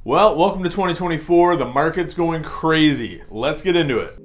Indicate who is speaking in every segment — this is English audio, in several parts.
Speaker 1: Well, welcome to 2024. The market's going crazy. Let's get into it.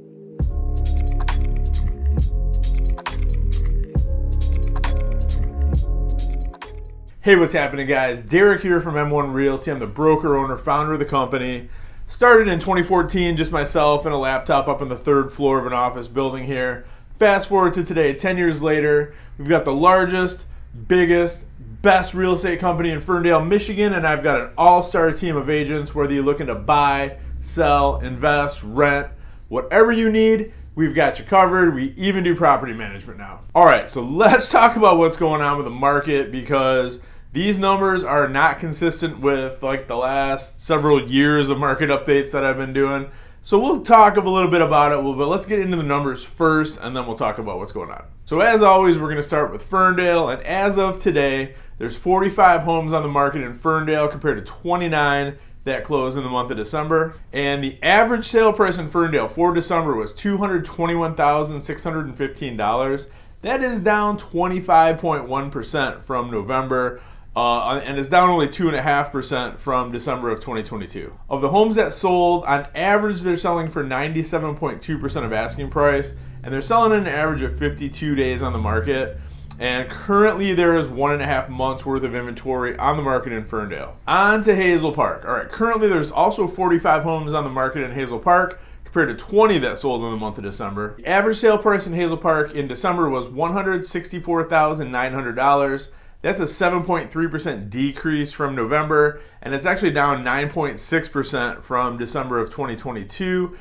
Speaker 1: Hey, what's happening, guys? Derek here from M1 Realty. I'm the broker, owner, founder of the company. Started in 2014, just myself and a laptop up on the third floor of an office building here. Fast forward to today, 10 years later, we've got the largest, biggest, best real estate company in Ferndale, Michigan, and I've got an all-star team of agents. Whether you're looking to buy, sell, invest, rent, whatever you need, we've got you covered. We even do property management now. All right, so let's talk about what's going on with the market, because these numbers are not consistent with like the last several years of market updates that I've been doing. So we'll talk a little bit about it, but let's get into the numbers first, and then we'll talk about what's going on. So as always, we're going to start with Ferndale, and as of today, there's 45 homes on the market in Ferndale compared to 29 that closed in the month of December. And the average sale price in Ferndale for December was $221,615. That is down 25.1% from November. And it's down only 2.5% from December of 2022. Of the homes that sold, on average, they're selling for 97.2% of asking price, and they're selling an average of 52 days on the market. And currently, there is 1.5 months worth of inventory on the market in Ferndale. On to Hazel Park. All right, currently, there's also 45 homes on the market in Hazel Park, compared to 20 that sold in the month of December. The average sale price in Hazel Park in December was $164,900. That's a 7.3% decrease from November, and it's actually down 9.6% from December of 2022.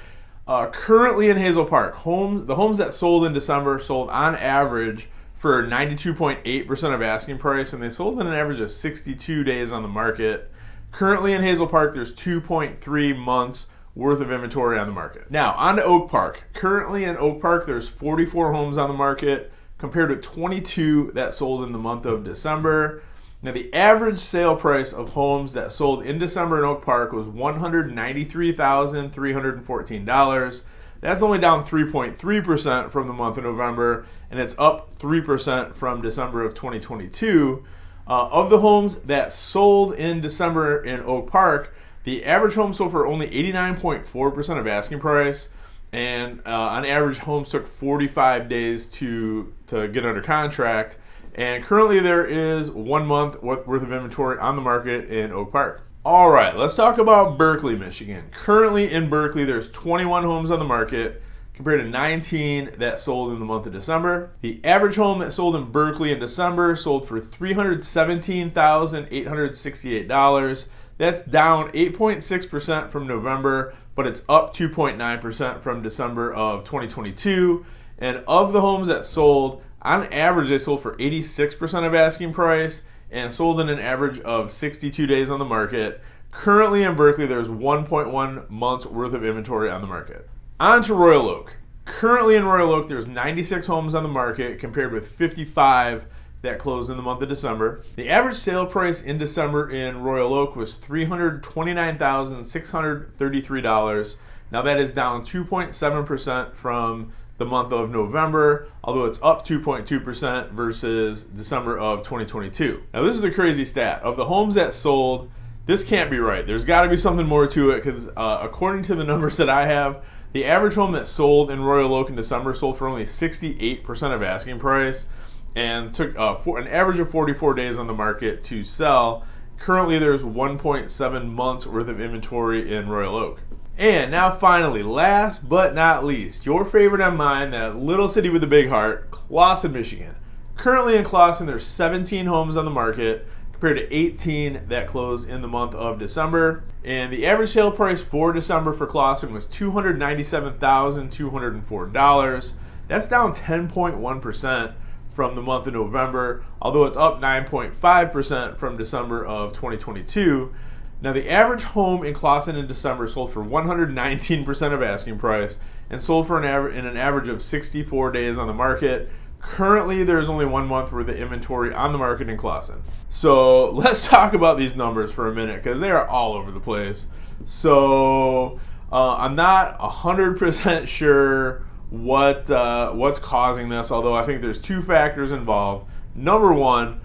Speaker 1: Currently in Hazel Park, the homes that sold in December sold on average for 92.8% of asking price, and they sold in an average of 62 days on the market. Currently in Hazel Park, there's 2.3 months worth of inventory on the market. Now, on to Oak Park. Currently in Oak Park, there's 44 homes on the market, compared to 22 that sold in the month of December. Now, the average sale price of homes that sold in December in Oak Park was $193,314. That's only down 3.3% from the month of November, and it's up 3% from December of 2022. Of the homes that sold in December in Oak Park, the average home sold for only 89.4% of asking price. And on average, homes took 45 days to get under contract. And currently there is 1 month worth of inventory on the market in Oak Park. All right, let's talk about Berkeley, Michigan. Currently in Berkeley, there's 21 homes on the market compared to 19 that sold in the month of December. The average home that sold in Berkeley in December sold for $317,868. That's down 8.6% from November, but it's up 2.9% from December of 2022. And of the homes that sold, on average, they sold for 86% of asking price and sold in an average of 62 days on the market. Currently in Berkeley, there's 1.1 months worth of inventory on the market. On to Royal Oak. Currently in Royal Oak, there's 96 homes on the market compared with 55 that closed in the month of December. The average sale price in December in Royal Oak was $329,633. Now that is down 2.7% from the month of November, although it's up 2.2% versus December of 2022. Now this is a crazy stat. Of the homes that sold, this can't be right. There's got to be something more to it, because according to the numbers that I have, the average home that sold in Royal Oak in December sold for only 68% of asking price, and took an average of 44 days on the market to sell. Currently, there's 1.7 months worth of inventory in Royal Oak. And now finally, last but not least, your favorite and mine, that little city with a big heart, Clawson, Michigan. Currently in Clawson, there's 17 homes on the market compared to 18 that closed in the month of December. And the average sale price for December for Clawson was $297,204. That's down 10.1% from the month of November, although it's up 9.5% from December of 2022. Now, the average home in Clawson in December sold for 119% of asking price and sold for an average of 64 days on the market. Currently, there's only 1 month worth of inventory on the market in Clawson. So let's talk about these numbers for a minute, because they are all over the place. So I'm not 100% sure what's causing this, although I think there's two factors involved. Number one,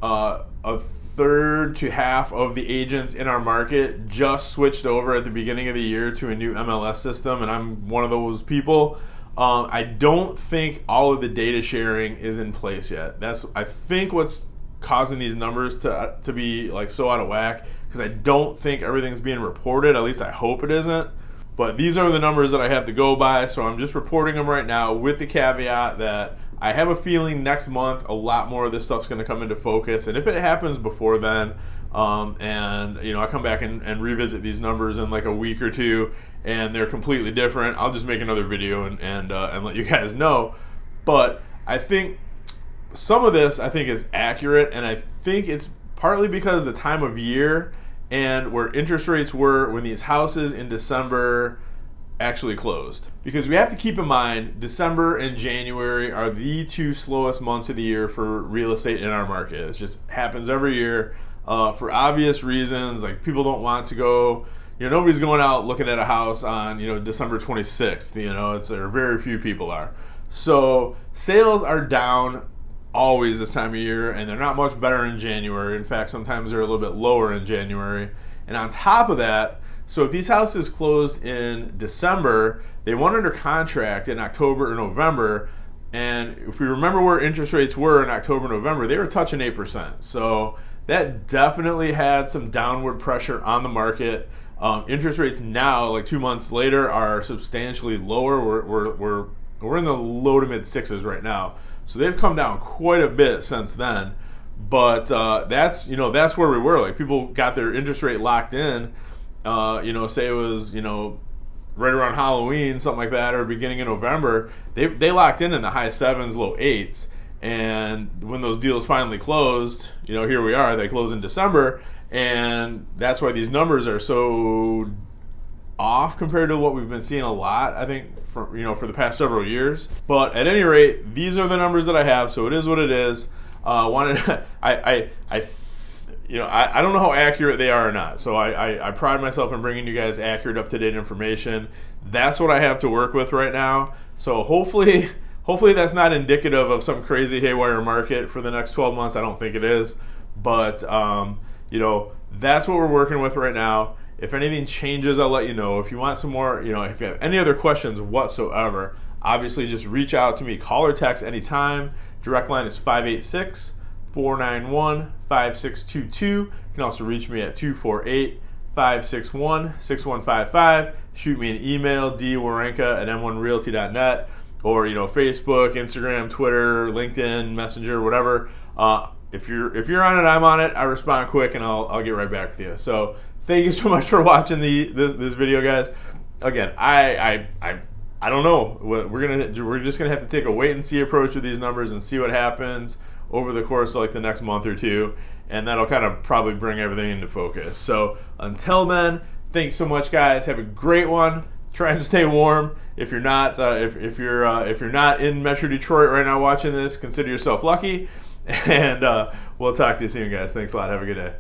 Speaker 1: a third to half of the agents in our market just switched over at the beginning of the year to a new MLS system, and I'm one of those people. I don't think all of the data sharing is in place yet. That's, I think, what's causing these numbers to be like so out of whack, because I don't think everything's being reported. At least I hope it isn't. But these are the numbers that I have to go by, so I'm just reporting them right now with the caveat that I have a feeling next month a lot more of this stuff's going to come into focus. And if it happens before then, and I come back and revisit these numbers in like a week or two, and they're completely different, I'll just make another video and let you guys know. But I think some of this is accurate, and I think it's partly because the time of year and where interest rates were when these houses in December actually closed. Because we have to keep in mind, December and January are the two slowest months of the year for real estate in our market. It just happens every year for obvious reasons. Like, people don't want to go, nobody's going out looking at a house on, December 26th, or very few people are. So sales are down always this time of year, and they're not much better in January. In fact, sometimes they're a little bit lower in January. And on top of that, so if these houses closed in December, they went under contract in October or November, and if we remember where interest rates were in October, November, they were touching 8%. So that definitely had some downward pressure on the market. Interest rates now, like 2 months later, are substantially lower. We're in the low to mid sixes right now. So they've come down quite a bit since then, but that's where we were. Like, people got their interest rate locked in. Say it was right around Halloween, something like that, or beginning of November. They locked in the high sevens, low eights, and when those deals finally closed, here we are. They close in December, and that's why these numbers are so off compared to what we've been seeing a lot, I think, for the past several years. But at any rate, these are the numbers that I have, so it is what it is. I don't know how accurate they are or not, so I pride myself in bringing you guys accurate, up-to-date information. That's what I have to work with right now. So hopefully that's not indicative of some crazy haywire market for the next 12 months. I don't think it is, but that's what we're working with right now. If anything changes, I'll let you know. If you want some more, if you have any other questions whatsoever, obviously just reach out to me. Call or text anytime. Direct line is 586-491-5622. You can also reach me at 248-561-6155. Shoot me an email, dwerenka@m1realty.net, or Facebook, Instagram, Twitter, LinkedIn, Messenger, whatever. If you're on it, I'm on it. I respond quick, and I'll get right back with you. So thank you so much for watching this video, guys. Again, I don't know. We're just gonna have to take a wait and see approach with these numbers and see what happens over the course of like the next month or two, and that'll kind of probably bring everything into focus. So until then, thanks so much, guys. Have a great one. Try and stay warm. If you're not if you're not in Metro Detroit right now watching this, consider yourself lucky. And we'll talk to you soon, guys. Thanks a lot. Have a good day.